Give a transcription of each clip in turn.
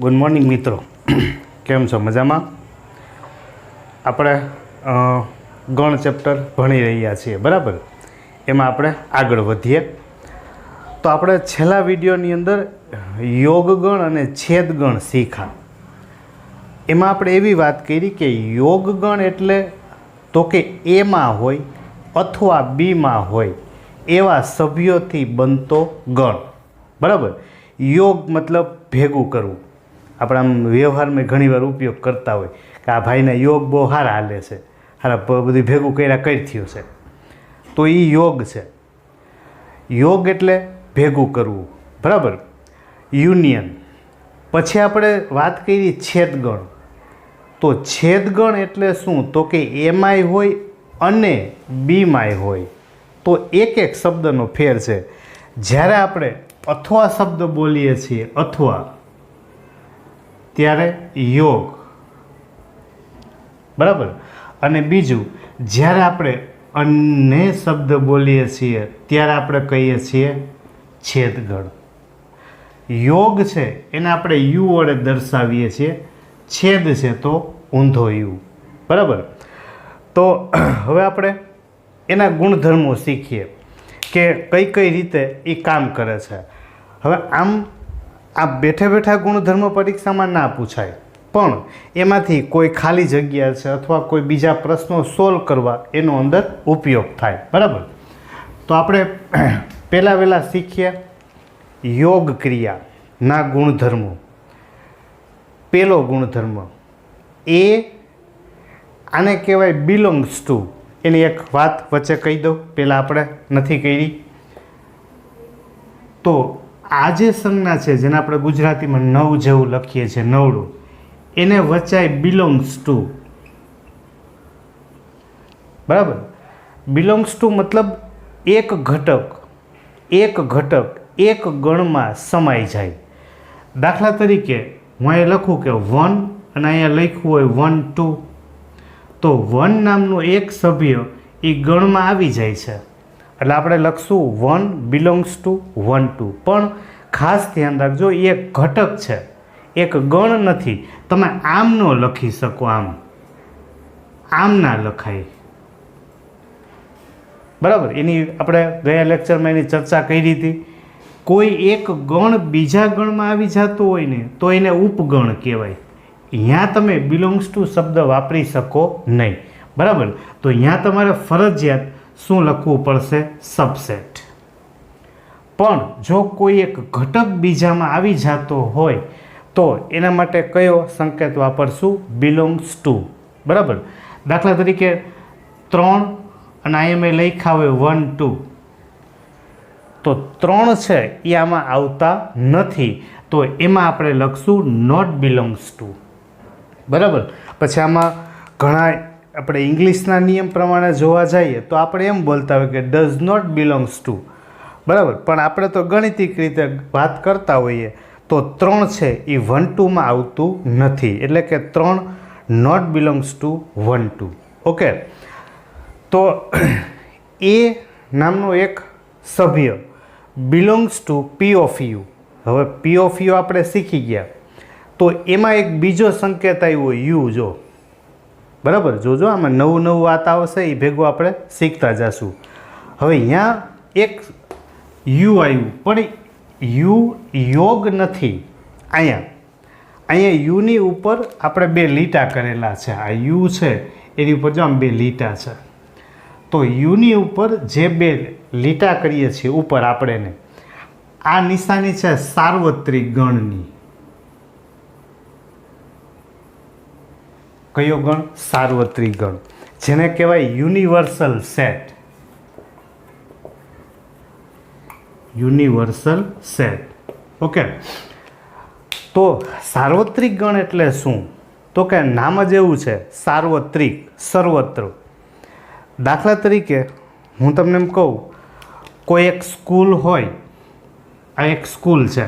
Good morning મિત્રો, કેમ છો? મજામાં? આપણે ગણ ચેપ્ટર ભણી રહ્યા છીએ, બરાબર? એમાં આપણે આગળ વધીએ તો આપણે છેલ્લા વિડીયોની અંદર યોગગણ અને છેદગણ શીખા. એમાં આપણે એવી વાત કરી કે યોગગણ એટલે તો કે એમાં હોય અથવા બીમાં હોય એવા સભ્યોથી બનતો ગણ, બરાબર? યોગ મતલબ ભેગું કરવું. આપણે આમ વ્યવહારમાં ઘણીવાર ઉપયોગ કરતા હોય કે આ ભાઈને યોગ બહુ સારા હાલે છે, સારા બધું ભેગું કર્યા કઈ થયું છે, તો એ યોગ છે. યોગ એટલે ભેગું કરવું, બરાબર? યુનિયન. પછી આપણે વાત કરી છેદગણ. તો છેદગણ એટલે શું? તો કે એમાંય હોય અને બીમાંય હોય. તો એક એક શબ્દનો ફેર છે. જ્યારે આપણે અથવા શબ્દ બોલીએ છીએ, અથવા, ત્યારે યોગ, બરાબર? અને બીજું, જ્યારે આપણે અને શબ્દ બોલીએ છીએ ત્યારે આપણે કહીએ છીએ છેદગણ. યોગ છે એને આપણે યુ વડે દર્શાવીએ છીએ, છેદ છે તો ઊંધો યુ, બરાબર? તો હવે આપણે એના ગુણધર્મો શીખીએ કે કઈ કઈ રીતે એ કામ કરે છે. હવે આમ આ બેઠા બેઠા ગુણધર્મ પરીક્ષામાં ના પૂછાય, પણ એમાંથી કોઈ ખાલી જગ્યા છે અથવા કોઈ બીજા પ્રશ્નો સોલ્વ કરવા એનો અંદર ઉપયોગ થાય, બરાબર? તો આપણે પહેલાં શીખીએ યોગ ક્રિયાના ગુણધર્મો. પહેલો ગુણધર્મ એ, આને કહેવાય બિલોંગ્સ ટુ. એની એક વાત વચ્ચે કહી દઉં, પહેલાં આપણે નથી કરી. તો આ જે સંજ્ઞા છે જેને આપણે ગુજરાતીમાં નવ જેવું લખીએ છીએ, નવડું, એને વચાય બિલોંગ્સ ટુ, બરાબર? બિલોંગ્સ ટુ મતલબ એક ઘટક એક ગણમાં સમાઈ જાય. દાખલા તરીકે હું અહીંયા લખું કે 1 અને અહીંયા લખ્યું હોય 1 2, તો 1 નામનો એક સભ્ય એ ગણમાં આવી જાય છે, એટલે આપણે લખશું 1 બિલોંગ્સ ટુ 1 2. પણ ખાસ ધ્યાન રાખજો, એ એક ઘટક છે, એક ગણ નથી. તમે આમ ન લખી શકો, આમ ના લખાય, બરાબર? એની આપણે ગયા લેક્ચરમાં એની ચર્ચા કરી હતી. કોઈ એક ગણ બીજા ગણમાં આવી જતો હોય ને તો એને ઉપગણ કહેવાય. અહીંયા તમે બિલોંગ્સ ટુ શબ્દ વાપરી શકો નહીં, બરાબર? તો અહીંયા તમારે ફરજિયાત શું લખવું પડશે? સબસેટ. પણ જો કોઈ એક ઘટક બીજામાં આવી જતો હોય તો એના માટે કયો સંકેત વાપરશું? બિલોંગ્સ ટુ, બરાબર? દાખલા તરીકે 3 અને અહીંયા મેં લખ્યા હોય 1 2, તો 3 છે એ આમાં આવતા નથી, તો એમાં આપણે લખશું નોટ બિલોંગ્સ ટુ, બરાબર? પછી આમાં ઘણા આપણે ઇંગ્લિશના નિયમ પ્રમાણે જોવા જઈએ તો આપણે એમ બોલતા હોય કે ડઝ નોટ બિલોંગ્સ ટુ, બરાબર? પણ આપણે તો ગણિતિક રીતે વાત કરતા હોઈએ તો 3 છે એ 1 2માં આવતું નથી, એટલે કે 3 નોટ બિલોંગ્સ ટુ 1 2. ઓકે, તો એ નામનો એક સભ્ય belongs to P of you. હવે પી ઓફ યુ આપણે શીખી ગયા, તો એમાં એક બીજો સંકેત આવ્યો યુ, જો, બરાબર? જોજો, આમાં નવું વાત આવશે, એ ભેગું આપણે શીખતા જશું. હવે અહીંયા એક યુ આવ્યું, પણ યુ યોગ નથી. અહીંયા યુની ઉપર આપણે 2 લીટા કરેલા છે. આ યુ છે એની ઉપર જો આમ 2 લીટા છે, તો યુની ઉપર જે 2 લીટા કરીએ છીએ ઉપર આપણે, આ નિશાની છે સાર્વત્રિક ગણની. કયો ગણ? સાર્વત્રિક ગણ, જેને કહેવાય universal set. Universal set. Okay, તો સાર્વત્રિક ગણ એટલે શું? તો કે નામ જ એવું છે, સાર્વત્રિક, સર્વત્ર. દાખલા તરીકે હું તમને એમ કહું, કોઈ એક સ્કૂલ હોય, આ એક સ્કૂલ છે,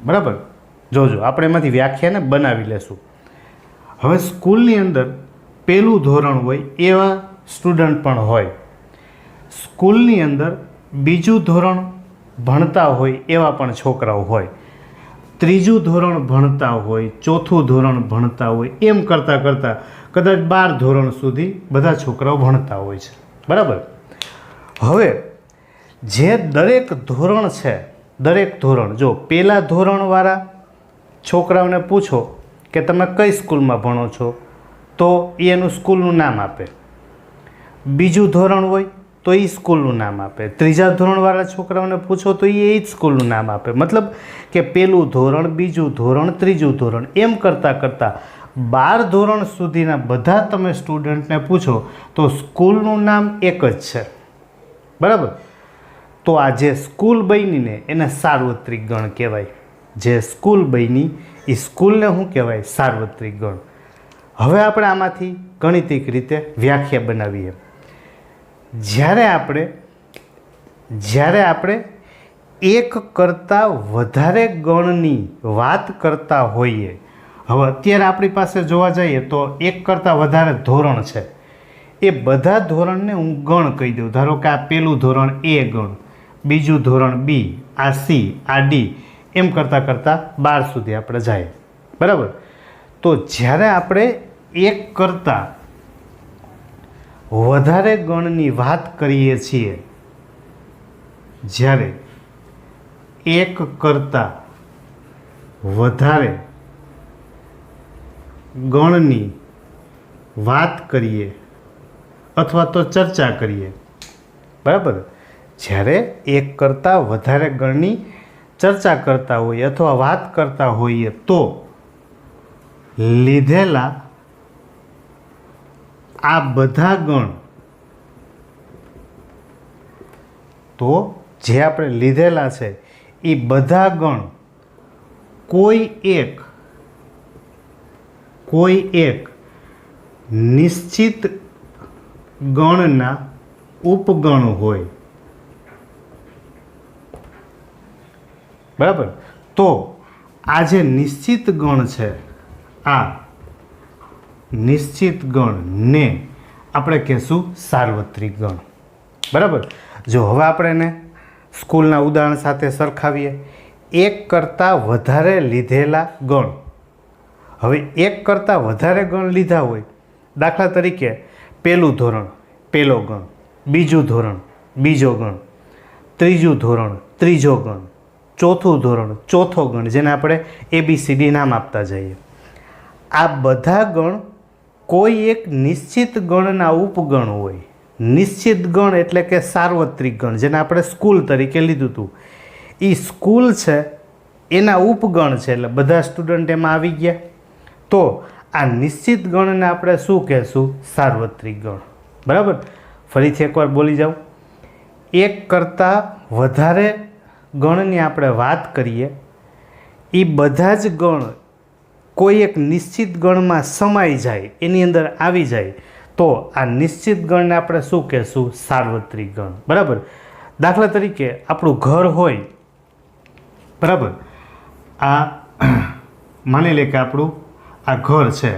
બરાબર? જોજો, આપણે એમાંથી વ્યાખ્યાને બનાવી લેશું. હવે સ્કૂલની અંદર પહેલું ધોરણ હોય એવા સ્ટુડન્ટ પણ હોય, સ્કૂલની અંદર બીજું ધોરણ ભણતા હોય એવા પણ છોકરાઓ હોય, ત્રીજું ધોરણ ભણતા હોય, ચોથું ધોરણ ભણતા હોય, એમ કરતાં કરતાં કદાચ 12 ધોરણ સુધી બધા છોકરાઓ ભણતા હોય છે, બરાબર. હવે જે દરેક ધોરણ છે, દરેક ધોરણ, જો પહેલાં ધોરણવાળા છોકરાઓને પૂછો કે તમે કઈ સ્કૂલમાં ભણો છો, તો એ એનું સ્કૂલનું નામ આપે. બીજું ધોરણ હોય તો એ સ્કૂલનું નામ આપે. ત્રીજા ધોરણવાળા છોકરાઓને પૂછો તો એ જ સ્કૂલનું નામ આપે. મતલબ કે પહેલું ધોરણ, બીજું ધોરણ, ત્રીજું ધોરણ, એમ કરતાં કરતાં 12 ધોરણ સુધીના બધા તમે સ્ટુડન્ટને પૂછો તો સ્કૂલનું નામ એક જ છે, બરાબર. તો આ જે સ્કૂલ બનીને એને સાર્વત્રિક ગણ કહેવાય. જે સ્કૂલ બની એ સ્કૂલને શું કહેવાય? સાર્વત્રિક ગણ. હવે આપણે આમાંથી ગણિતિક રીતે વ્યાખ્યા બનાવીએ. જ્યારે આપણે એક કરતાં વધારે ગણની વાત કરતા હોઈએ, હવે અત્યારે આપણી પાસે જોવા જઈએ તો એક કરતાં વધારે ધોરણ છે, એ બધા ધોરણને હું ગણ કહી દઉં. ધારો કે આ પહેલું ધોરણ એ ગણ, બીજું ધોરણ બી, આ સી, આ ડી, એમ કરતાં કરતાં 12 સુધી આપણે જાય, બરાબર. તો જ્યારે આપણે એક કરતાં વધારે ગણની વાત કરીએ છીએ, જ્યારે એક કરતાં વધારે ગણની વાત કરીએ અથવા તો ચર્ચા કરીએ, બરાબર. જ્યારે એક કરતાં વધારે ગણની ચર્ચા કરતા હોઈએ અથવા વાત કરતા હોઈએ તો લીધેલા આ બધા ગણ, તો જે આપણે લીધેલા છે એ બધા ગણ કોઈ એક નિશ્ચિત ગણના ઉપગણ હોય, બરાબર. તો આ જે નિશ્ચિત ગણ છે, આ નિશ્ચિત ગણને આપણે કહેશું સાર્વત્રિક ગણ, બરાબર. જો હવે આપણે એને સ્કૂલના ઉદાહરણ સાથે સરખાવીએ. એક કરતાં વધારે લીધેલા ગણ. હવે એક કરતાં વધારે ગણ લીધા હોય, દાખલા તરીકે પહેલું ધોરણ પહેલો ગણ, બીજું ધોરણ બીજો ગણ, ત્રીજું ધોરણ ત્રીજો ગણ, ચોથું ધોરણ ચોથો ગણ, જેને આપણે ABCD નામ આપતા જઈએ. આ બધા ગણ કોઈ એક નિશ્ચિત ગણના ઉપગણ હોય. નિશ્ચિત ગણ એટલે કે સાર્વત્રિક ગણ, જેને આપણે સ્કૂલ તરીકે લીધું હતું. એ સ્કૂલ છે એના ઉપગણ છે, એટલે બધા સ્ટુડન્ટ એમાં આવી ગયા. તો આ નિશ્ચિત ગણને આપણે શું કહેશું? સાર્વત્રિક ગણ, બરાબર. ફરીથી એકવાર બોલી જાઉં. એક કરતાં વધારે ગણની આપણે વાત કરીએ, એ બધા જ ગણ કોઈ એક નિશ્ચિત ગણમાં સમાઈ જાય, એની અંદર આવી જાય, તો આ નિશ્ચિત ગણને આપણે શું કહેશું? સાર્વત્રિક ગણ, બરાબર. દાખલા તરીકે આપણું ઘર હોય, બરાબર. આ માની લે કે આપણું આ ઘર છે,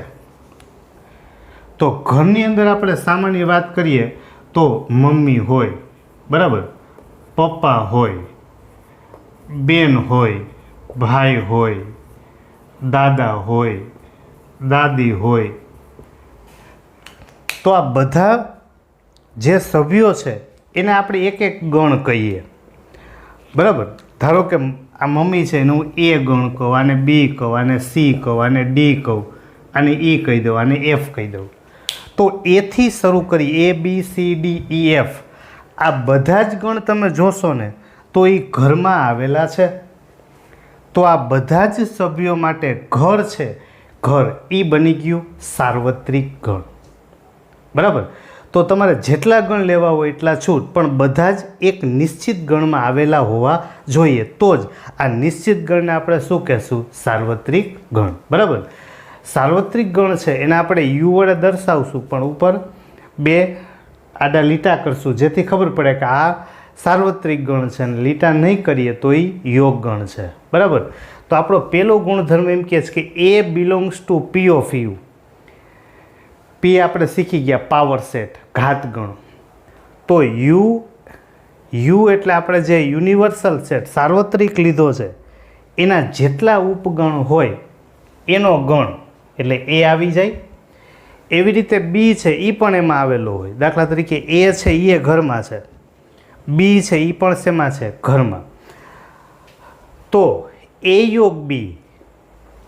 તો ઘરની અંદર આપણે સામાન્ય વાત કરીએ તો મમ્મી હોય, બરાબર, પપ્પા હોય, બેન હોય, ભાઈ હોય, દાદા હોય, દાદી હોય. તો આ બધા જે સભ્યો છે એને આપણે એક એક ગણ કહીએ, બરાબર. ધારો કે આ મમ્મી છે એનું A ગણ કહું, આને B કહું, આને C કહું, આને D કહું, આને E કહી દઉં, આને F કહી દઉં. તો એથી શરૂ કરી A B C D E F, આ બધા જ ગણ તમે જોશો ને તો એ ઘરમાં આવેલા છે. તો આ બધા જ સભ્યો માટે ઘર છે, ઘર એ બની ગયું સાર્વત્રિક ગણ, બરાબર. તો તમારે જેટલા ગણ લેવા હોય એટલા છૂટ, પણ બધા જ એક નિશ્ચિત ગણમાં આવેલા હોવા જોઈએ, તો જ આ નિશ્ચિત ગણને આપણે શું કહેશું? સાર્વત્રિક ગણ, બરાબર. સાર્વત્રિક ગણ છે એને આપણે યુ વડે દર્શાવશું, પણ ઉપર 2 આડા લીટા કરશું, જેથી ખબર પડે કે આ સાર્વત્રિક ગણ છે, અને લીટા નહીં કરીએ તો એ યોગ ગણ છે, બરાબર. તો આપણો પહેલો ગુણધર્મ એમ કહે છે કે A belongs to P of you. P આપણે શીખી ગયા પાવર સેટ, ઘાત ગણ. તો યુ યુ એટલે આપણે જે યુનિવર્સલ સેટ સાર્વત્રિક લીધો છે એના જેટલા ઉપગણ હોય એનો ગણ એટલે એ આવી જાય. એવી રીતે બી છે એ પણ એમાં આવેલો હોય. દાખલા તરીકે એ છે એ ઘરમાં છે, બી છે એ પણ શેમાં છે? ઘરમાં. તો એ યોગ બી,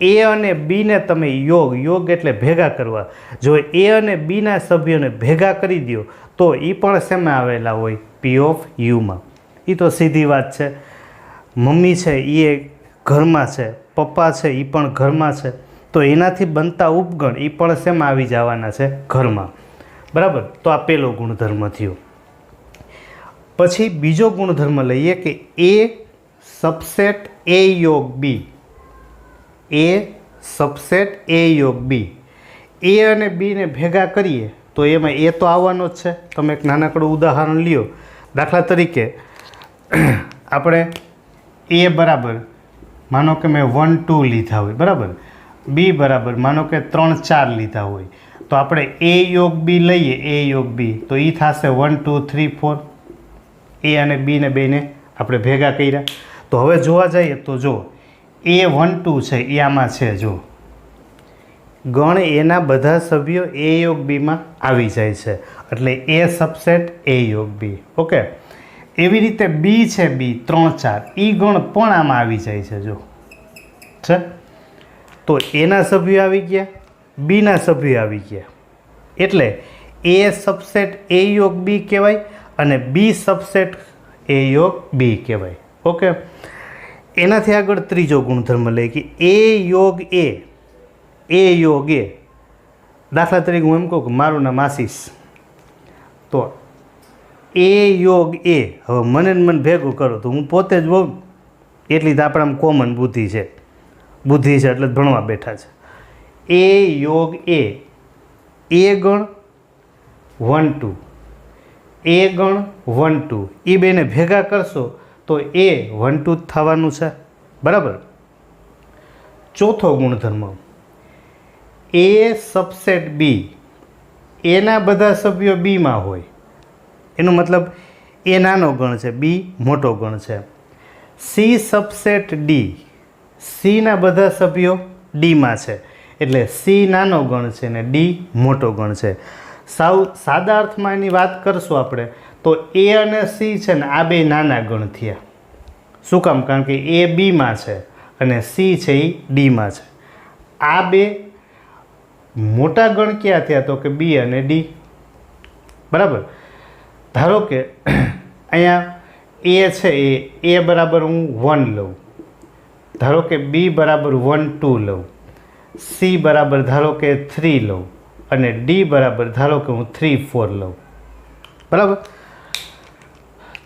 એ અને બીને તમે યોગ એટલે ભેગા કરવા, જો એ અને બીના સભ્યોને ભેગા કરી દો તો એ પણ શેમાં આવેલા હોય? પી ઓફ યુમાં. એ તો સીધી વાત છે. મમ્મી છે એ ઘરમાં છે, પપ્પા છે એ પણ ઘરમાં છે, તો એનાથી બનતા ઉપગણ એ પણ શેમાં આવી જવાના છે? ઘરમાં. બરાબર. તો આ પહેલો ગુણધર્મ થયો. પછી બીજો ગુણધર્મ લઈએ કે એ સબસેટ એ યોગ બી, એ સબસેટ એ યોગ બી. એ અને બીને ભેગા કરીએ તો એમાં એ તો આવવાનો જ છે. તમે એક નાનકડું ઉદાહરણ લ્યો. દાખલા તરીકે આપણે એ બરાબર માનો કે મેં 1 2 લીધા હોય, બરાબર, બી બરાબર માનો કે 3 4 લીધા હોય, તો આપણે એ યોગ બી લઈએ, એ યોગ બી, તો એ થશે 1 2 3 4. એ અને બીને બેને આપણે ભેગા કર્યા. તો હવે જોવા જઈએ તો જો એ 1 2 છે એ આમાં છે, જો ગણ એના બધા સભ્યો એ યોગ બીમાં આવી જાય છે, એટલે એ સબસેટ એ યોગ બી. ઓકે. એવી રીતે બી છે, બી 3 4 એ ગણ પણ આમાં આવી જાય છે, જો છે. તો એના સભ્યો આવી ગયા, બીના સભ્યો આવી ગયા, એટલે એ સબસેટ એ યોગ બી કહેવાય અને બી સબસેટ એ યોગ બી કહેવાય. ઓકે. એનાથી આગળ ત્રીજો ગુણધર્મ લઈએ કે એ યોગ એ, એ યોગ એ. દાખલા તરીકે હું એમ કહું કે મારું નામ આશીષ, તો એ યોગ એ, હવે મને ને મને ભેગું કરો તો હું પોતે જ બહુ, એટલી તો આપણામાં કોમન બુદ્ધિ છે એટલે જ ભણવા બેઠા છે. એ યોગ એ, એ ગણ 1 2, એ ગણ 1 2, એ બેને ભેગા કરશો તો એ 1 2 થવાનું છે. બરાબર. ચોથો ગુણધર્મ એ સબસેટ બી, એના બધા સભ્યો બીમાં હોય, એનો મતલબ એ નાનો ગણ છે, બી મોટો ગણ છે. સી સબસેટ ડી, સીના બધા સભ્યો ડીમાં છે, એટલે સી નાનો ગણ છે ને ડી મોટો ગણ છે. સાદા અર્થમાં એની વાત કરશું આપણે તો એ અને સી છે ને આ બે નાના ગણ થયા. શું કામ? કારણ કે એ બીમાં છે અને સી છે એ ડીમાં છે. આ બે મોટા ગણ ક્યાં થયા? તો કે બી અને ડી. બરાબર. ધારો કે અહીંયા એ છે, એ બરાબર હું 1 લઉં, ધારો કે બી બરાબર 1 2 લઉં, સી બરાબર ધારો કે 3 લઉં અને ડી બરાબર ધારો કે હું 3 4 લઉં. બરાબર.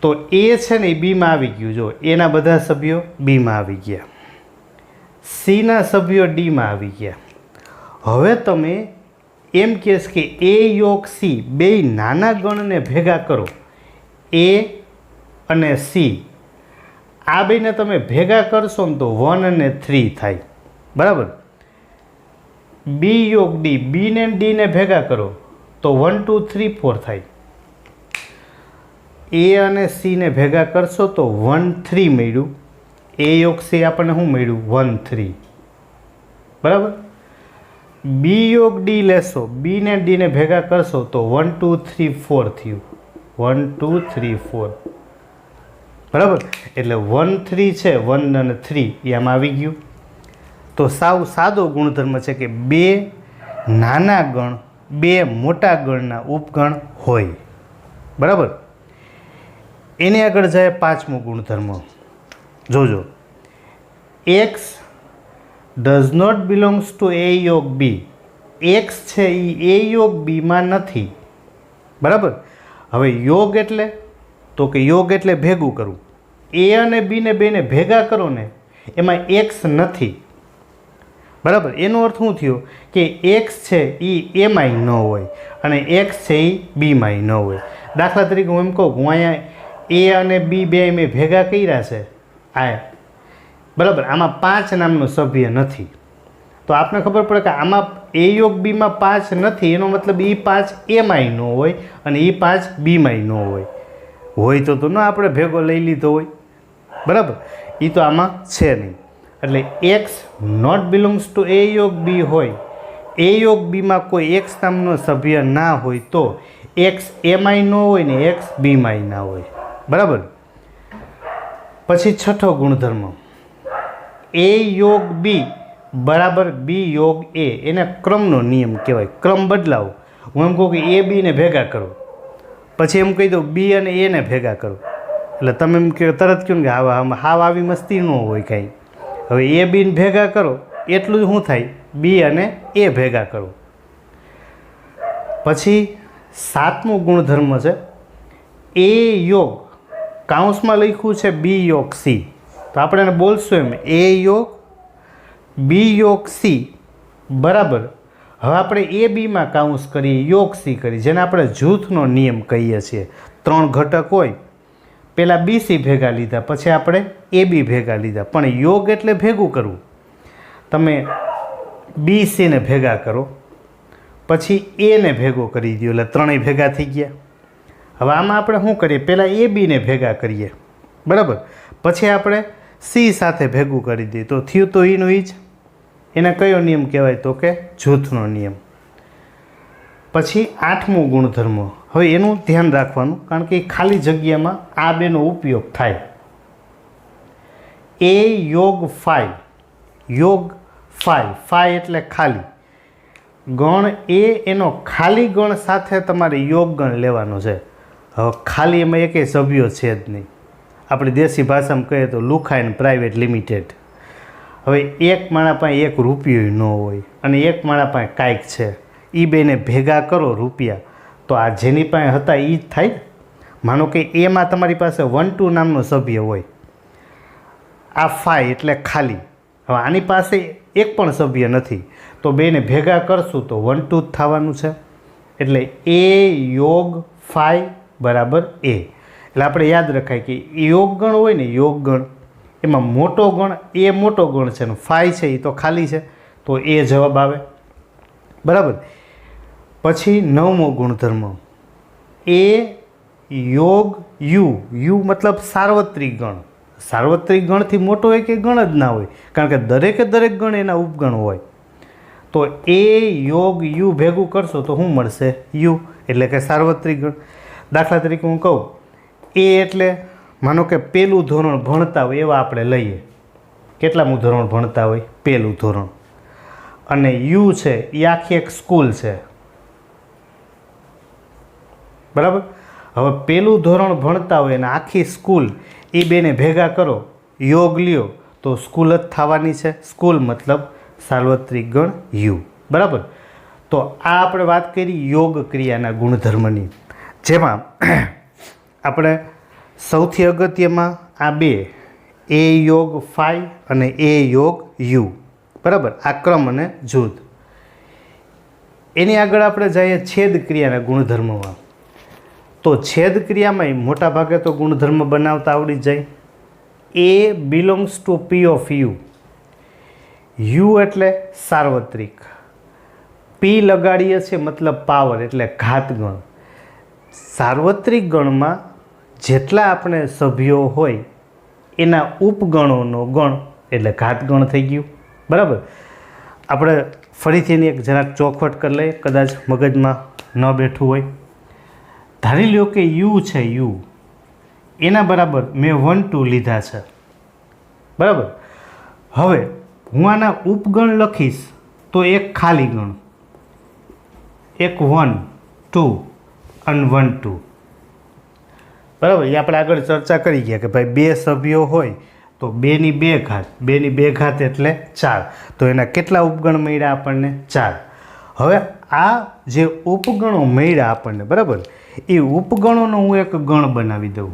તો એ છે ને એ બીમાં આવી ગયું, જો એના બધા સભ્યો બીમાં આવી ગયા, સીના સભ્યો ડીમાં આવી ગયા. હવે તમે એમ કહેશ કે એ યોગ સી બે નાના ગણને ભેગા કરો, એ અને સી, આ બેને તમે ભેગા કરશો ને તો 1 અને 3 થાય. બરાબર. બી યોગ ડી, બી ને ડીને ભેગા કરો તો 1 2 3 4 થાય. એ અને સીને ભેગા કરશો તો 1 3 મળ્યું. એ યોગ સી આપણને શું મળ્યું? 1 3. બરાબર. બી યોગ ડી લેશો, બી ને ડીને ભેગા કરશો તો 1 2 3 4 થયું. 1 2 3 4. બરાબર. એટલે 1 3 છે, 1 અને 3 એ આમાં આવી ગયું. તો સાવ સાદો ગુણધર્મ છે કે બે નાના ગણ બે મોટા ગણના ઉપગણ હોય. બરાબર. એની આગળ જાય પાંચમો ગુણધર્મ. જોજો, X does not belongs to A યોગ બી. એક્સ છે એ યોગ બીમાં નથી. બરાબર. હવે યોગ એટલે તો કે યોગ એટલે ભેગું કરવું. એ અને બીને બેને ભેગા કરો ને એમાં એક્સ નથી. બરાબર. એનો અર્થ શું થયો કે એક્સ છે એ એમાંય ન હોય અને એક્સ છે એ બીમાંય ન હોય. દાખલા તરીકે હું એમ કહું હું અહીંયા એ અને બી બે મેં ભેગા કર્યા છે, આ બરાબર, આમાં 5 નામનો સભ્ય નથી. તો આપણે ખબર પડે કે આમાં એ યોગ બીમાં 5 નથી, એનો મતલબ એ 5 એમાંય ન હોય અને એ 5 બીમાંય ન હોય. હોય તો ના આપણે ભેગો લઈ લીધો હોય, બરાબર. એ તો આમાં છે નહીં. એટલે x not belongs to A યોગ બી હોય, એ યોગ બીમાં કોઈ એક્સ નામનો સભ્ય ના હોય તો એક્સ એમાંય ન હોય ને એક્સ બીમાંય ના હોય, બરાબર. પછી છઠ્ઠો ગુણધર્મ, એ યોગ બી બરાબર બી યોગ એ, એને ક્રમનો નિયમ કહેવાય. ક્રમ બદલાવો. હું એમ કહું કે એ બીને ભેગા કરો, પછી એમ કહી દઉં બી અને એને ભેગા કરો, એટલે તમે એમ કહો તરત કહો કે હાવ આવી મસ્તી ન હોય કાંઈ. હવે એ બીને ભેગા કરો એટલું જ શું થાય, બી અને એ ભેગા કરો. પછી સાતમો ગુણધર્મ છે એ યોગ, કાઉન્સમાં લખ્યું છે બી યોગ સી, તો આપણે એને બોલશું એમ એ યોગ બી યોગ સી બરાબર. હવે આપણે એ બીમાં કાઉન્સ કરીએ, યોગ સી કરીએ, જેને આપણે જૂથનો નિયમ કહીએ છીએ. 3 ઘટક હોય, પહેલાં બી સી ભેગા લીધા, પછી આપણે એ બી ભેગા લીધા. પણ યોગ એટલે ભેગું કરવું. તમે બી સીને ભેગા કરો, પછી એને ભેગો કરી દો, એટલે ત્રણેય ભેગા થઈ ગયા. હવે આમાં આપણે શું કરીએ, પહેલાં એ બીને ભેગા કરીએ, બરાબર. પછી આપણે સી સાથે ભેગું કરી દઈએ, તો થયું તો એનું ઈ જ. એને કયો નિયમ કહેવાય, તો કે જૂથનો નિયમ. પછી 8મો ગુણધર્મ, હવે એનું ધ્યાન રાખવાનું, કારણ કે ખાલી જગ્યામાં આ બેનો ઉપયોગ થાય. એ યોગ 5, યોગ 5, 5 એટલે ખાલી ગણ. એ એનો ખાલી ગણ સાથે તમારે યોગ ગણ લેવાનો છે. હવે ખાલી એમાં એકેય સભ્યો છે જ નહીં. આપણી દેશી ભાષામાં કહીએ તો લુખાઈને પ્રાઇવેટ લિમિટેડ. હવે એક માણા પાસે 1 રૂપિયો ન હોય અને એક માણા પાસે કાંઈક છે, એ બેને ભેગા કરો રૂપિયા, તો આ જેની પાસે હતા એ જ થાય. માનો કે એમાં તમારી પાસે 1 2 નામનો સભ્ય હોય, આ 5 એટલે ખાલી. હવે આની પાસે એક પણ સભ્ય નથી, તો બેને ભેગા કરશું તો 1 2 જ થવાનું છે. એટલે એ યોગ 5 બરાબર એ. એટલે આપણે યાદ રખાય કે યોગ ગણ હોય ને, યોગ ગણ એમાં મોટો ગણ એ મોટો ગણ છે ને 5 છે એ તો ખાલી છે, તો એ જવાબ આવે, બરાબર. પછી 9મો ગુણધર્મ, એ યોગ યુ, યુ મતલબ સાર્વત્રિક ગણ. સાર્વત્રિક ગણથી મોટો હોય કે ગણ જ ના હોય, કારણ કે દરેકે દરેક ગણ એના ઉપગણ હોય. તો એ યોગ યુ ભેગું કરશો તો શું મળશે, યુ, એટલે કે સાર્વત્રિક ગણ. દાખલા તરીકે હું કહું, એ એટલે માનો કે પહેલું ધોરણ ભણતા હોય એવા આપણે લઈએ. કેટલામું ધોરણ ભણતા હોય, પહેલું ધોરણ. અને યુ છે એ આખી એક સ્કૂલ છે, બરાબર. હવે પહેલું ધોરણ ભણતા હોય અને આખી સ્કૂલ, એ બેને ભેગા કરો, યોગ લ્યો તો સ્કૂલ જ થવાની છે. સ્કૂલ મતલબ સાર્વત્રિક ગણ યુ, બરાબર. તો આ આપણે વાત કરી યોગ ક્રિયાના ગુણધર્મની, જેમાં આપણે સૌથી અગત્યમાં આ બે, એ યોગ 5 અને એ યોગ યુ, બરાબર. આ ક્રમ અને જૂથ. એની આગળ આપણે જઈએ છેદ ક્રિયાના ગુણધર્મમાં. તો છેદ ક્રિયામાં મોટા ભાગે તો ગુણધર્મ બનાવતા આવડી જાય. A belongs to P of U, U એટલે સાર્વત્રિક, પી લગાડીએ છીએ મતલબ પાવર એટલે ઘાતગણ. સાર્વત્રિક ગણમાં જેટલા આપણે સભ્યો હોય એના ઉપગણોનો ગણ એટલે ઘાતગણ થઈ ગયું, બરાબર. આપણે ફરીથી એની એક જરાક ચોખવટ કરી લઈએ, કદાચ મગજમાં ન બેઠું હોય. ધારી લ્યો કે યુ છે, યુ એના બરાબર મેં 1 2 લીધા છે, બરાબર. હવે હું આના ઉપગણ લખીશ તો એક ખાલી ગણ, એક 1 2 અને 1 2, બરાબર. એ આપણે આગળ ચર્ચા કરી ગયા કે ભાઈ 2 સભ્યો હોય તો 2 ની 2 ઘાત, 2 ની 2 ઘાત એટલે 4, તો એના કેટલા ઉપગણ મળ્યા આપણને, 4. હવે આ જે ઉપગણો મળ્યા આપણને, બરાબર, એ ઉપગણોનો હું એક ગણ બનાવી દઉં,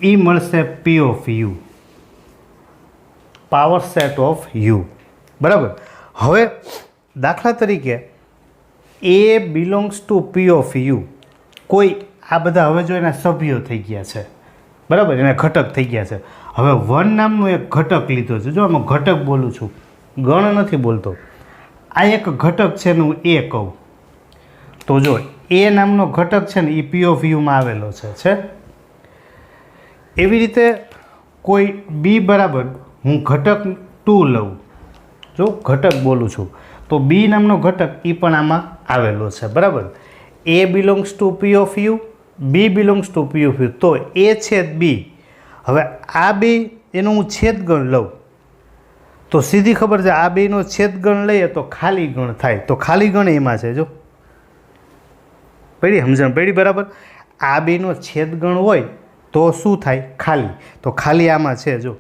એ મળશે P of U, power set of U, બરાબર. હવે દાખલા તરીકે A belongs to P of U, કોઈ આ બધા હવે જો એના સભ્યો થઈ ગયા છે, બરાબર, એના ઘટક થઈ ગયા છે. હવે 1 નામનો એક ઘટક લીધો છે, જો આમાં ઘટક બોલું છું, ગણ નથી બોલતો. આ એક ઘટક છે ને હું એ કહું તો જો એ નામનો ઘટક છે ને એ પી ઓફ યુમાં આવેલો છે એવી રીતે કોઈ બી બરાબર હું ઘટક 2 લઉં, જો ઘટક બોલું છું તો બી નામનો ઘટક એ પણ આમાં આવેલો છે બરાબર. A belongs to P of U, B belongs to P of U, તો એ છેદ બી. હવે આ બે એનો હું છેદગણ લઉં તો સીધી ખબર છે આ બેનો છેદગણ લઈએ તો ખાલી ગણ થાય. તો ખાલી ગણ એમાં છે, જો પડી સમજણ પડી બરાબર. આ બેનો છેદગણ હોય તો શું થાય? ખાલી. તો ખાલી આમાં છે. જો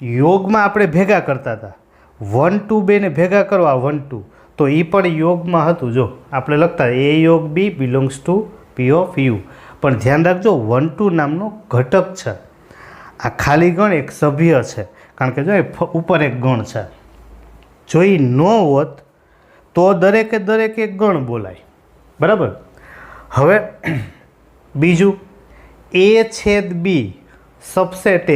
યોગમાં આપણે ભેગા કરતા હતા 1 2 બેને ભેગા કરવા 1 2, તો એ પણ યોગમાં હતું. જો આપણે લખતા એ યોગ B belongs to P of U, પણ ધ્યાન રાખજો 1 2 નામનો ઘટક છે. આ ખાલી ગણ એક સભ્ય છે, કારણ કે જો એ ઉપર એક ગણ છે. જો એ ન હોત તો દરેકે દરેક એક ગણ બોલાય બરાબર. હવે બીજું એ છેદ બી સબસેટ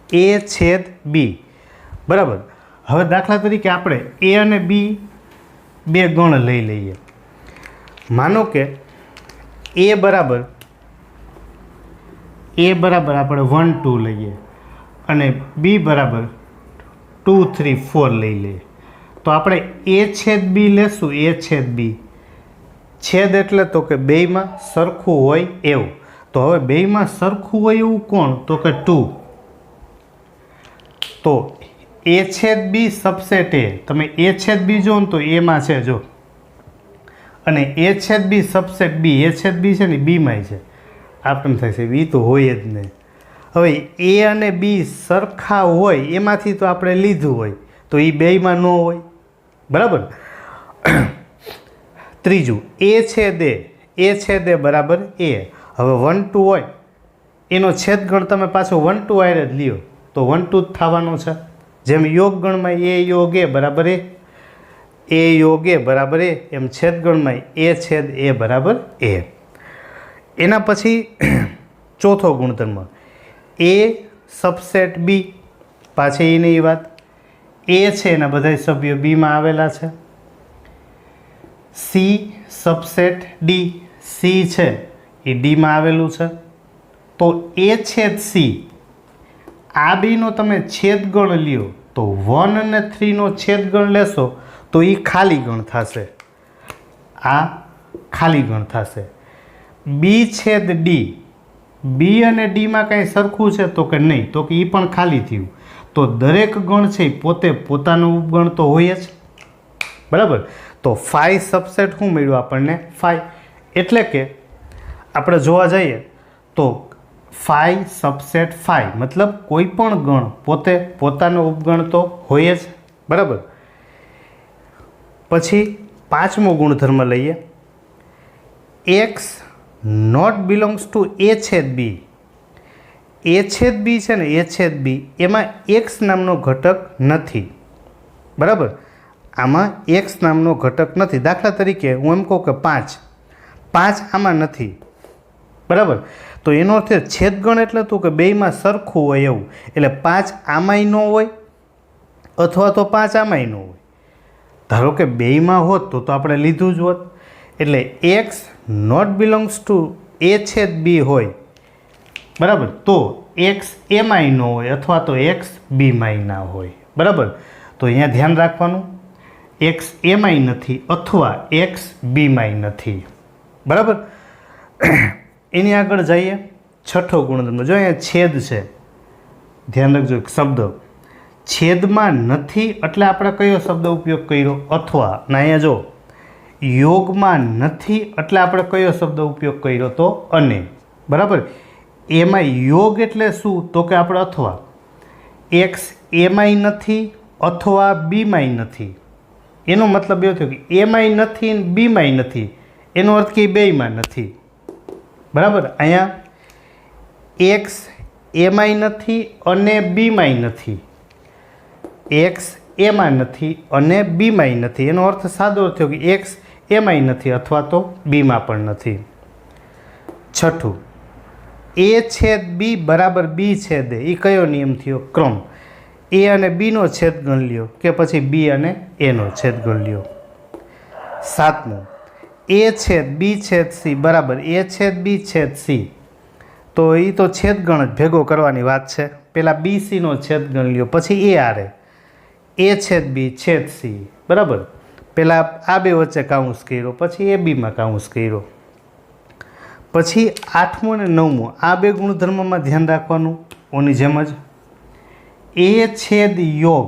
એ છેદ બી બરાબર. હવે દાખલા તરીકે આપણે એ અને બી બે ગણ લઈ લઈએ. માનો કે એ બરાબર આપણે 1 2 લઈએ અને બી બરાબર 2 3 4 લઈ લઈએ. તો આપણે એ છેદ બી લેશું. એ છેદ બી, છેદ એટલે તો કે બેયમાં સરખું હોય એવું. તો હવે બેયમાં સરખું હોય એવું કોણ? તો કે 2. તો એ છેદ બી સબસેટ એ, તમે એ છેદ બી જો ને તો એમાં છે જો, અને એ છેદ બી સબસેટ બી, એ છેદ બી છે ને બીમાં છે. આપણને થાય છે બી તો હોય જ નહીં. હવે એ અને બી સરખા હોય એમાંથી તો આપણે લીધું હોય, તો એ બેયમાં ન હોય બરાબર. ત્રીજું એ છેદ એ બરાબર એ. હવે 1 2 હોય એનો છેદગણ તમે પાછો 1 2 આરે જ લ્યો તો 1 2 જ થવાનો છે. જેમ યોગ ગણમાં એ યોગ એ બરાબર એ યોગ એ બરાબર એમ છેદગણમાં એ છેદ એ બરાબર એ. એના પછી ચોથો ગુણધર્મ એ સબસેટ બી. પાછી એની વાત એ છે એના બધા સભ્યો બીમાં આવેલા છે. સી સબસેટ ડી, સી છે એ ડીમાં આવેલું છે. તો એ છેદ સી, આ બેનો તમે છેદગણ લ્યો તો 1 અને 3 નો છેદગણ લેશો તો એ ખાલી ગણ થશે. આ ખાલી ગણ થશે. બી છેદ ડી, બી અને ડીમાં કાંઈ સરખું છે તો કે નહીં, તો કે એ પણ ખાલી થયું. તો દરેક ગણ છે એ પોતે પોતાનું ઉપગણ તો હોય જ બરાબર. તો 5 સબસેટ શું મળ્યું આપણને? 5. એટલે કે આપણે જોવા જઈએ તો 5 સબસેટ 5 મતલબ કોઈ પણ ગણ પોતે પોતાનો ઉપગણ તો હોય જ બરાબર. પછી પાંચમો ગુણધર્મ લઈએ, એક્સ નોટ બિલોંગ્સ ટુ એ છેદ બી. એ છેદ બી છે ને, એ છેદ બી એમાં એક્સ નામનો ઘટક નથી બરાબર. આમાં એક્સ નામનો ઘટક નથી. દાખલા તરીકે હું એમ કહું કે 5 આમાં નથી બરાબર. તો એનો અર્થ છેદગણ એટલે તો કે બેયમાં સરખું હોય એવું. એટલે 5 આમાંય ન હોય અથવા તો 5 આમાંય ન હોય. ધારો કે બેયમાં હોત તો આપણે લીધું જ હોત. એટલે એક્સ નોટ બિલોંગ્સ ટુ એ છેદ બી હોય બરાબર, તો એક્સ એમાંય ન હોય અથવા તો એક્સ બીમાંય ના હોય બરાબર. તો અહીંયા ધ્યાન રાખવાનું, એક્સ એમાંય નથી અથવા એક્સ બીમાંય નથી બરાબર. એની આગળ જઈએ છઠ્ઠો ગુણધર્મ. જો અહીંયા છેદ છે, ધ્યાન રાખજો શબ્દ છેદમાં નથી એટલે આપણે કયો શબ્દ ઉપયોગ કર્યો? અથવા. ના અહીંયા જો યોગમાં નથી એટલે આપણે કયો શબ્દ ઉપયોગ કર્યો? તો અને બરાબર. એમાં યોગ એટલે શું? તો કે આપણે અથવા. એક્સ એમાંય નથી અથવા બીમાંય નથી. એનો મતલબ એવો થયો કે એમાંય નથી ને બીમાંય નથી. એનો અર્થ કે બેયમાં નથી બરાબર. અહીંયા એક્સ એમાંય નથી અને બીમાંય નથી. એક્સ એમાં નથી અને બીમાંય નથી. એનો અર્થ સાદો થયો કે એક્સ એમાંય નથી અથવા તો બીમાં પણ નથી. છઠ્ઠું, એ છેદ બી બરાબર બી છેદ એ. એ કયો નિયમ થયો? ક્રમ. એ અને બીનો છેદગણ લ્યો કે પછી બી અને એનો છેદગણ લ્યો. સાતમું, એ છેદ બી છેદ સી બરાબર એ છેદ બી છેદ સી. તો એ તો છેદગણ જ ભેગો કરવાની વાત છે. પહેલાં બી સીનો છેદગણ લ્યો, પછી એ આરે એ છેદ બી છેદ સી બરાબર. પહેલાં આ બે વચ્ચે કાઉન્સ કર્યો, પછી એ બીમાં કાઉન્સ કર્યો. પછી 8મો અને 9મો આ બે ગુણધર્મમાં ધ્યાન રાખવાનું. ઓની જેમ જ એ છેદ યોગ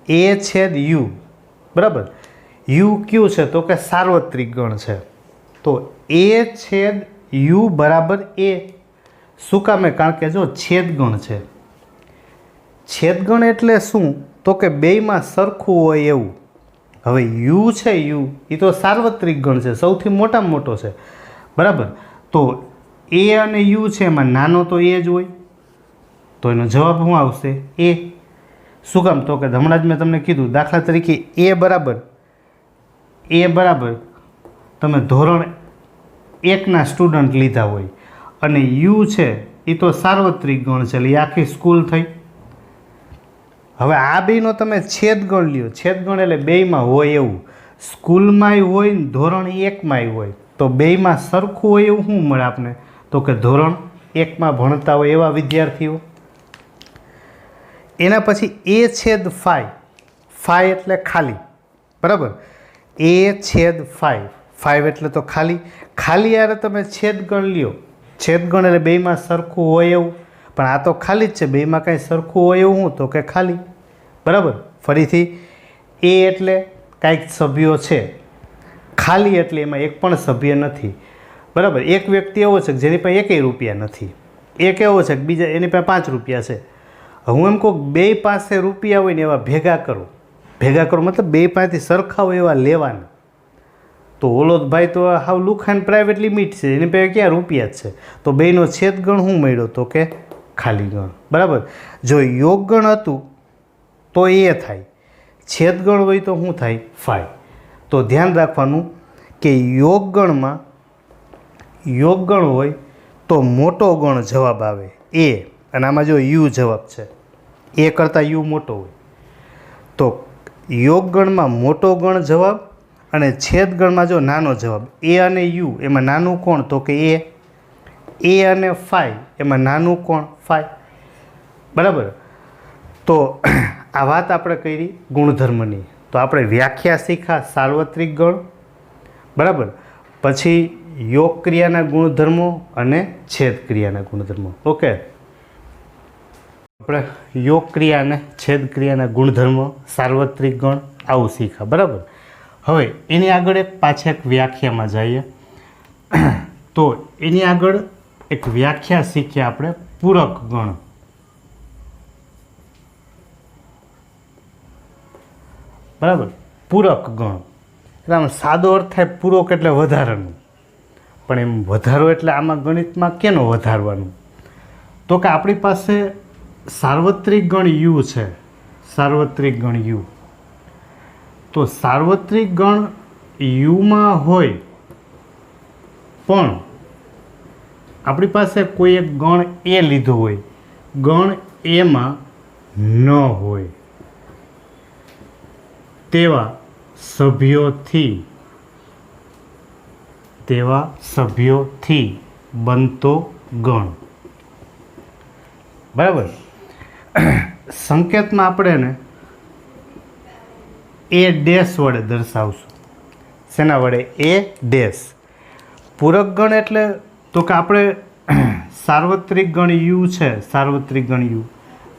એ છેદ યુ બરાબર. યુ ક્યુ છે તો કે સાર્વત્રિક ગણ છે. તો એ છેદ યુ બરાબર એ. શું કામે? કારણ કે જો છેદગણ છે. છેદગણ એટલે શું? તો કે બેયમાં સરખું હોય એવું. હવે યુ છે, યુ એ તો સાર્વત્રિક ગણ છે, સૌથી મોટામાં મોટો છે બરાબર. તો એ અને યુ છે એમાં નાનો તો એ જ હોય. તો એનો જવાબ શું આવશે? એ. શું કામ? તો કે હમણાં જ મેં તમને કીધું, દાખલા તરીકે એ બરાબર તમે ધોરણ 1ના સ્ટુડન્ટ લીધા હોય અને યુ છે એ તો સાર્વત્રિક ગણ છે, એટલે એ આખી સ્કૂલ થઈ. હવે આ બેનો તમે છેદગણ લ્યો. છેદગણ એટલે બેયમાં હોય એવું. સ્કૂલમાંય હોય ને ધોરણ 1માંય હોય. તો બેયમાં સરખું હોય એવું શું મળે આપણે? તો કે ધોરણ 1માં ભણતા હોય એવા વિદ્યાર્થીઓ. એના પછી એ છેદ ફાઈ. ફાઈ એટલે ખાલી બરાબર. એ છેદ ફાઈ. ફાઈવ એટલે તો ખાલી. ખાલી યારે તમે છેદગણ લ્યો. છેદગણ એટલે બેયમાં સરખું હોય એવું, પણ આ તો ખાલી જ છે. બેયમાં કાંઈ સરખું હોય એવું શું? તો કે ખાલી બરાબર. ફરીથી એ એટલે કાંઈક સભ્યો છે, ખાલી એટલે એમાં એક પણ સભ્ય નથી બરાબર. એક વ્યક્તિ એવો છે કે જેની પાસે એકેય રૂપિયા નથી. એક એવો છે કે બીજા એની પાસે 5 રૂપિયા છે. હું એમ કહું બે પાસે રૂપિયા હોય ને એવા ભેગા કરો. ભેગા કરો મતલબ બે પાસેથી સરખા હોય એવા લેવાના. તો ઓલો ભાઈ તો હાવ લુખાન પ્રાઇવેટ લિમિટ છે, એની પાસે ક્યાં રૂપિયા જ છે. તો બેનો છેદગણ શું મળ્યો? તો કે ખાલી ગણ બરાબર. જો યોગગણ હતું તો એ થાય, છેદગણ હોય તો શું થાય? ફાઈ. તો ધ્યાન રાખવાનું કે યોગગણમાં યોગગણ હોય તો મોટો ગણ જવાબ આવે એ, અને આમાં જો યુ જવાબ છે, એ કરતાં યુ મોટો હોય. તો યોગગણમાં મોટો ગણ જવાબ અને છેદગણમાં જો નાનો જવાબ. એ અને યુ એમાં નાનું કોણ? તો કે એ. એ અને ફાઈ એમાં નાનું કોણ? ફાઈ બરાબર. તો આ વાત આપણે કરી ગુણધર્મની. તો આપણે વ્યાખ્યા શીખા સાર્વત્રિક ગણ બરાબર. પછી યોગ ક્રિયાના ગુણધર્મો અને છેદ ક્રિયાના ગુણધર્મો. ઓકે, આપણે યોગ ક્રિયા અને છેદ ક્રિયાના ગુણધર્મો સાર્વત્રિક ગણ આવું શીખા બરાબર. હવે એની આગળ પાછા એક વ્યાખ્યામાં જઈએ. તો એની આગળ એક વ્યાખ્યા શીખ્યા આપણે પૂરક ગણ બરાબર. પૂરક ગણ એટલે આમ સાદો અર્થ થાય પૂરક એટલે વધારાનું, પણ એમ વધારો એટલે આમાં ગણિતમાં કેનો વધારવાનું? તો કે આપણી પાસે સાર્વત્રિક ગણ યુ છે. સાર્વત્રિક ગણ યુ. તો સાર્વત્રિક ગણ યુમાં હોય પણ આપણી પાસે કોઈ એક ગણ એ લીધો હોય, ગણ એમાં ન હોય તેવા સભ્યોથી બનતો ગણ બરાબર. સંકેતમાં આપણે એને એ ડેશ વડે દર્શાવશું. શેના વડે? એ ડેશ. પૂરક ગણ એટલે તો કે આપણે સાર્વત્રિક ગણ યુ છે, સાર્વત્રિક ગણ યુ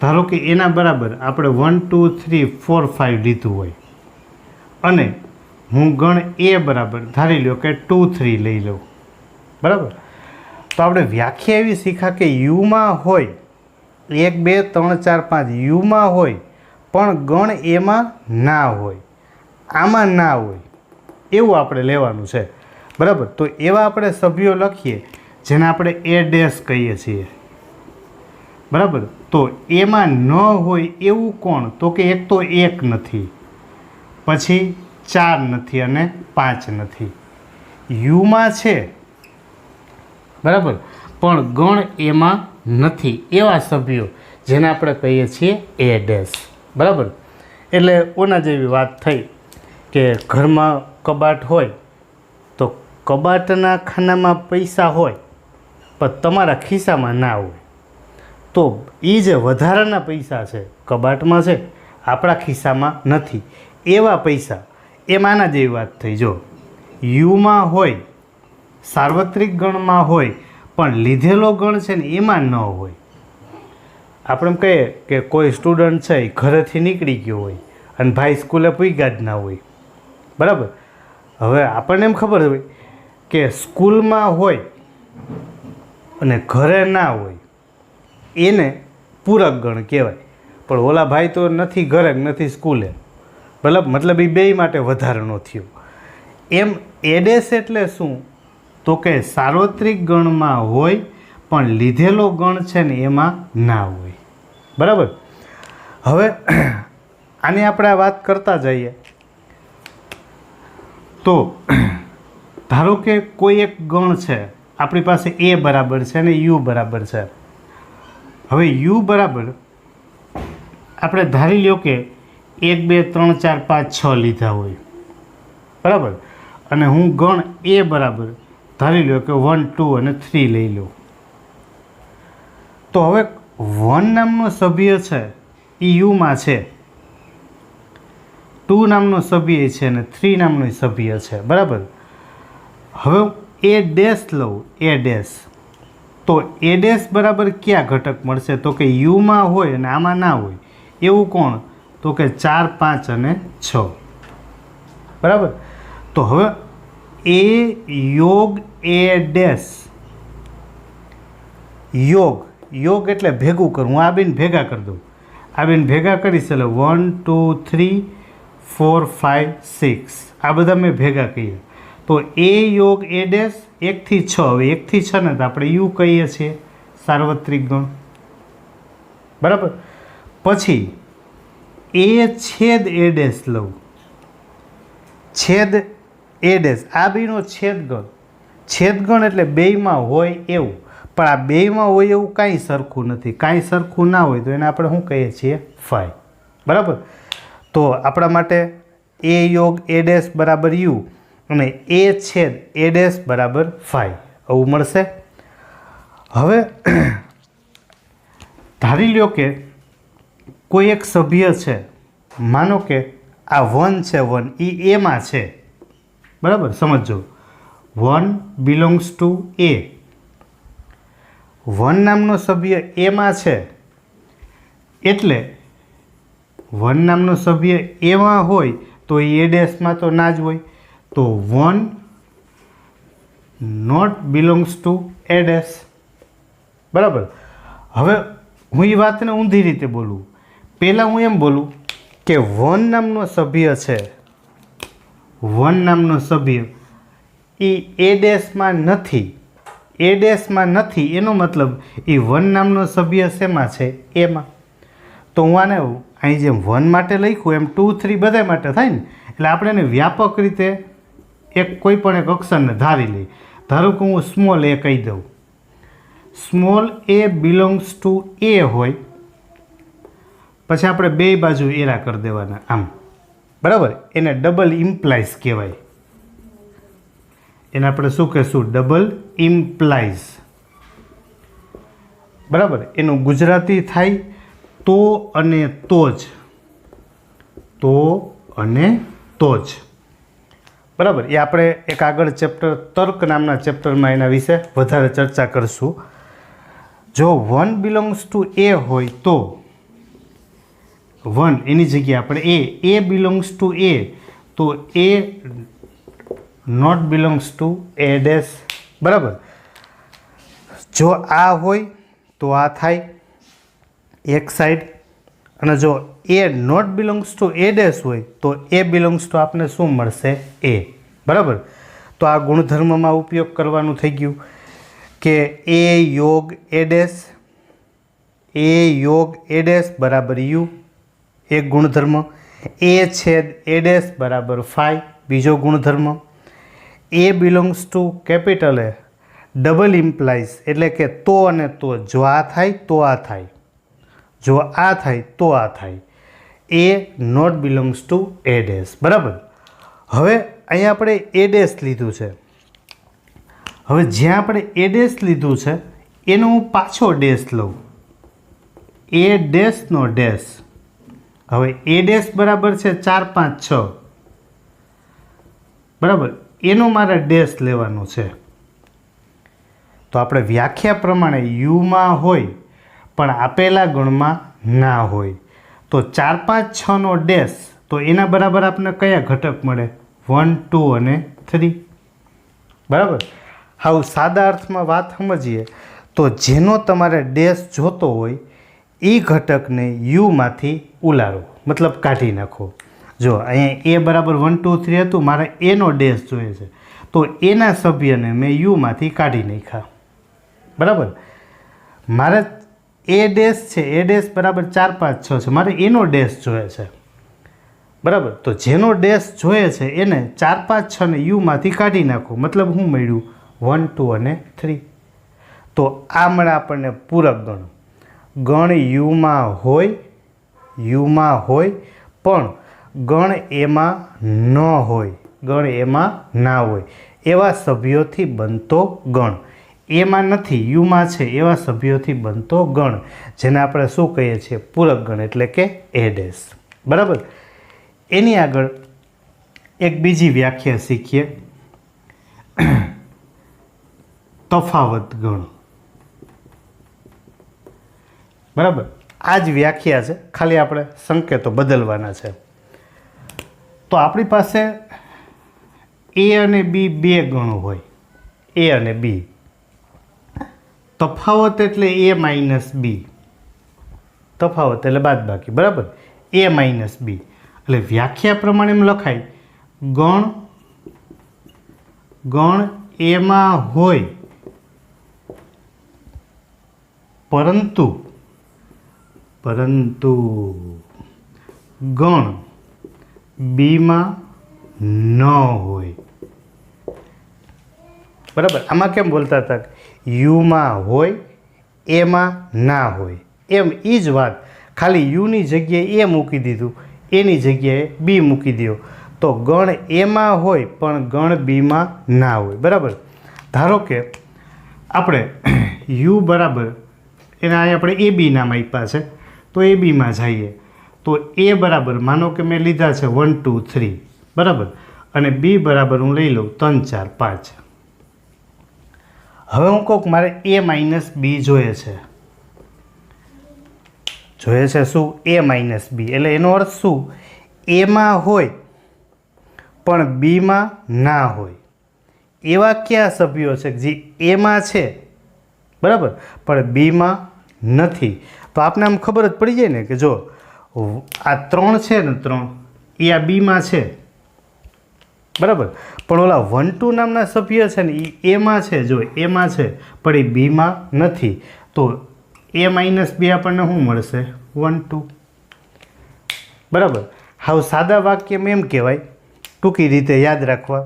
ધારો કે એના બરાબર આપણે 1 2 3 4 5 લીધું હોય અને હું ગણ એ બરાબર ધારી લો કે 2 3 લઈ લઉં બરાબર. તો આપણે વ્યાખ્યા એવી શીખા કે યુમાં હોય 1 2 3 4 5 યુમાં હોય પણ ગણ એમાં ના હોય, આમાં ના હોય એવું આપણે લેવાનું છે બરાબર. તો એવા આપણે સભ્યો લખીએ જેને આપણે એ ડેશ કહીએ છીએ બરાબર. તો એમાં ન હોય એવું કોણ? તો કે એક તો 1 નથી, પછી 4 નથી અને 5 નથી. યુમાં છે બરાબર પણ ગણ એમાં નથી એવા સભ્યો જેને આપણે કહીએ છીએ એ ડેશ બરાબર. એટલે ઓના જેવી વાત થઈ કે ઘરમાં કબાટ હોય તો કબાટના ખાનામાં પૈસા હોય પણ તમારા ખિસ્સામાં ના હોય તો એ જે વધારાના પૈસા છે કબાટમાં છે, આપણા ખિસ્સામાં નથી, એવા પૈસા એમાંના જેવી વાત થઈ. જો યુમાં હોય, સાર્વત્રિક ગણમાં હોય પણ લીધેલો ગણ છે ને એમાં ન હોય. આપણે એમ કહીએ કે કોઈ સ્ટુડન્ટ છે એ ઘરેથી નીકળી ગયો હોય અને ભાઈ સ્કૂલે પૂગ્યા જ ના હોય, બરાબર. હવે આપણને એમ ખબર હોય કે સ્કૂલમાં હોય અને ઘરે ના હોય એને પૂરક ગણ કહેવાય, પણ ઓલા ભાઈ તો નથી ઘરે નથી સ્કૂલે, બરાબર, મતલબ એ બેય માટે વધારાનો થયો. એમ એડેસ એટલે શું? તો કે સાર્વત્રિક ગણમાં હોય પણ લીધેલો ગણ છે ને એમાં ના હોય, બરાબર. હવે આની આપણે વાત કરતા જઈએ તો ધારો કે કોઈ એક ગણ છે, આપણી પાસે એ બરાબર છે અને યુ બરાબર છે. હવે યુ બરાબર આપણે ધારી લ્યો કે 1 2 3 4 5 6 લીધા હોય, બરાબર, અને હું ગણ એ બરાબર ધારી લ્યો કે 1 2 અને 3 લઈ લો. તો હવે 1 નામનો સભ્ય છે એ યુમાં છે, 2 નામનો સભ્ય છે અને 3 નામનો સભ્ય છે, બરાબર. હવે એ ડેશ લઉં, એ ડેશ, તો એ ડેશ બરાબર ક્યાં ઘટક મળશે? તો કે યુમાં હોય અને આમાં ના હોય એવું કોણ? તો કે 4 5 અને 6, બરાબર. તો હવે એ યોગ એ ડેશ, યોગ એટલે ભેગું કરું, હું આ બેન ભેગા કરી દઉં, આ બેન ભેગા કરીશ એટલે 1 2 3 4 5 6 આ બધા મેં ભેગા કહીએ તો એ યોગ એ ડેશ 1 થી 6. હવે 1 થી 6 ને તો આપણે યુ કહીએ છીએ, સાર્વત્રિક ગણ, બરાબર. પછી એ છેદ એ ડેશ લઉં, છેદ એ ડેશ, આ બેનો છેદગણ એટલે બેયમાં હોય એવું, પણ આ બેયમાં હોય એવું કાંઈ સરખું નથી. કાંઈ સરખું ના હોય તો એને આપણે શું કહીએ છીએ? 5, બરાબર. તો આપણા માટે એ યોગ એ ડેશ બરાબર યુ અને એ છેદ એ ડેશ બરાબર 5 આવું મળશે. હવે ધારી લ્યો કે કોઈ એક સભ્ય છે, માનો કે આ 1 છે, 1 એ એમાં છે, બરાબર. સમજો 1 બિલોંગ્સ ટુ એ, 1 નામનો સભ્ય એમાં છે એટલે 1 નામનો સભ્ય એમાં હોય તો એ ડેશમાં તો ના જ હોય, તો 1 not belongs to A dash, બરાબર. હવે હું એ વાતને ઊંધી રીતે બોલું, પહેલાં હું એમ બોલું કે 1 નામનો સભ્ય છે, 1 નામનો સભ્ય એ ડેશમાં નથી, એ ડેશમાં નથી એનો મતલબ એ 1 નામનો સભ્ય શેમાં છે? એમાં. તો હું આને અહીં જેમ 1 માટે લખ્યું એમ 2 3 બધા માટે થાય ને, એટલે આપણે એને વ્યાપક રીતે કોઈ પણ એક અક્ષરને ધારી લઈ. ધારો કે હું સ્મોલ એ કહી દઉં, સ્મોલ એ બિલોંગ્સ ટુ એ હોય, પછી આપણે બે બાજુ એરા કરી દેવાના આમ, બરાબર. એને ડબલ ઇમ્પ્લાઇઝ કહેવાય, એને આપણે શું કહેશું? ડબલ ઇમ્પ્લાઇઝ, બરાબર. એનું ગુજરાતી થાય તો અને તો જ, તો અને તો જ, બરાબર. એ આપણે એક આગળ ચેપ્ટર તર્ક નામના ચેપ્ટરમાં એના વિશે વધારે ચર્ચા કરશું. જો 1 બિલોંગ્સ ટુ એ હોય તો 1 એની જગ્યાએ આપણે એ બિલોંગ્સ ટુ એ, તો A not belongs to A dash, બરાબર. જો આ હોય તો આ થાય એક સાઈડ, અને જો A not belongs to A dash હોય તો એ બિલોંગ્સ ટુ આપને શું મળશે? એ, બરાબર. તો આ ગુણધર્મમાં ઉપયોગ કરવાનું થઈ ગયું કે એ યોગ એ ડેશ, એ યોગ એ ડેશ બરાબર યુ એક ગુણધર્મ, એ છેદ એ ડેશ બરાબર 5 બીજો ગુણધર્મ, A belongs to capital A double implies એટલે કે તો અને તો, જો આ થાય તો આ થાય, જો આ થાય તો આ થાય, A not belongs to A dash, બરાબર. હવે અહીંયા આપણે એ ડેશ લીધું છે, હવે જ્યાં આપણે એ ડેશ લીધું છે એનો હું પાછો ડેશ લઉં, એ ડેશનો ડેશ. હવે એ ડેશ બરાબર છે 4 5 6, બરાબર, એનો મારે ડેશ લેવાનો છે. તો આપણે વ્યાખ્યા પ્રમાણે યુમાં હોય પણ આપેલા ગણમાં ના હોય, તો 4 5 6નો ડેશ, તો એના બરાબર આપણને કયા ઘટક મળે? 1 2 અને 3. બરાબર. હાવ સાદા અર્થમાં વાત સમજીએ તો જેનો તમારે ડેશ જોતો હોય એ ઘટકને યુમાંથી ઉલારો, મતલબ કાઢી નાખો. જો અહીંયા એ બરાબર 1 2 3 હતું, મારે એનો ડેશ જોઈએ છે, તો એના સભ્યને મેં યુમાંથી કાઢી નાખ્યા. બરાબર. મારે એ ડેશ છે, એ ડેશ બરાબર 4 5 6 છે, મારે એનો ડેશ જોઈએ છે. બરાબર. તો જેનો ડેશ જોઈએ છે એને 4 5 6 ને યુમાંથી કાઢી નાખો, મતલબ શું મળ્યું? 1 2 અને 3. તો આ મળે આપણને પૂરક ગણ. ગણ યુમાં હોય પણ ગણ એમાં ન હોય, ગણ એમાં ના હોય એવા સભ્યોથી બનતો ગણ. એમાં નથી, યુમાં છે એવા સભ્યોથી બનતો ગણ, જેને આપણે શું કહીએ છીએ? પૂરક ગણ, એટલે કે એ ડેશ. બરાબર. એની આગળ એક બીજી વ્યાખ્યા શીખીએ, તફાવત ગણ. બરાબર. આ જ વ્યાખ્યા છે, ખાલી આપણે સંકેતો બદલવાના છે. તો આપણી પાસે એ અને બી બે ગણો હોય, એ અને બી. તફાવત એટલે એ માઇનસ બી, તફાવત એટલે બાદબાકી. બરાબર. એ માઇનસ બી એટલે વ્યાખ્યા પ્રમાણે એમ લખાય, ગણ એમાં હોય પરંતુ ગણ બીમાં ન હોય. બરાબર. આમાં કેમ બોલતા હતા? યુમાં હોય, એમાં ના હોય. એમ એ જ વાત, ખાલી યુની જગ્યાએ એ મૂકી દીધું, એની જગ્યાએ બી મૂકી દો, તો ગણ એમાં હોય પણ ગણ બીમાં ના હોય. બરાબર. ધારો કે આપણે યુ બરાબર એના અહીં આપણે એ બી નામ આપ્યા છે, તો એ બીમાં જઈએ તો એ બરાબર માનો કે મેં લીધા છે 1 2 3. બરાબર. અને બી બરાબર હું લઈ લઉં 3 4 5. હવે હું કહું મારે એ માઇનસ બી જોઈએ છે. શું? એ માઇનસ બી. એટલે એનો અર્થ શું? એમાં હોય પણ બીમાં ના હોય એવા કયા સભ્યો છે જે એમાં છે, બરાબર, પણ બીમાં નથી? તો આપને આમ ખબર જ પડી જાય ને કે જો આ 3 છે ને, 3 એ આ બીમાં છે, બરાબર, પણ ઓલા 1 2 નામના સભ્ય છે ને એ એમાં છે, જો એમાં છે પણ એ બીમાં નથી. તો એ માઇનસ બી આપણને શું મળશે? 1 2. બરાબર. હાવ સાદા વાક્યમાં એમ કહેવાય, ટૂંકી રીતે યાદ રાખવા,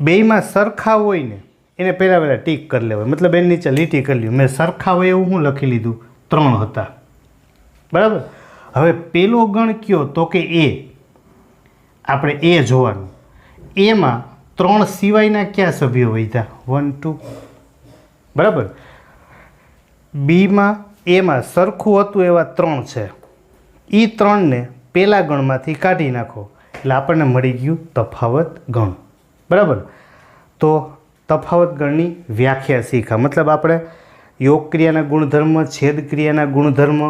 બેયમાં સરખા હોય ને એને પહેલાં ટીક કરી લેવાય, મતલબ એની નીચે લીટી કરી લ્યું. મેં સરખા હોય એવું હું લખી લીધું? 3 હતા. બરાબર. હવે પેલો ગણ કયો? તો કે એ. આપણે એ જોવાનું, એમાં 3 સિવાયના કયા સભ્યો વધ્યા? 1 2. બરાબર. બીમાં એમાં સરખું હતું એવા 3 છે, એ 3ને પહેલા ગણમાંથી કાઢી નાખો એટલે આપણને મળી ગયું તફાવત ગણ. બરાબર. તો તફાવત ગણની વ્યાખ્યા શીખા, મતલબ આપણે યોગ ક્રિયાના ગુણધર્મ, છેદ ક્રિયાના ગુણધર્મ,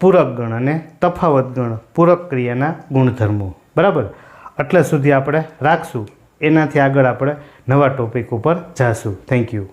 પૂરક ગણ અને તફાવત ગણ, પૂરક ક્રિયાના ગુણધર્મો. બરાબર. એટલે સુધી આપણે રાખશું. એનાથી આગળ આપણે નવા ટોપિક ઉપર જાશું. Thank you.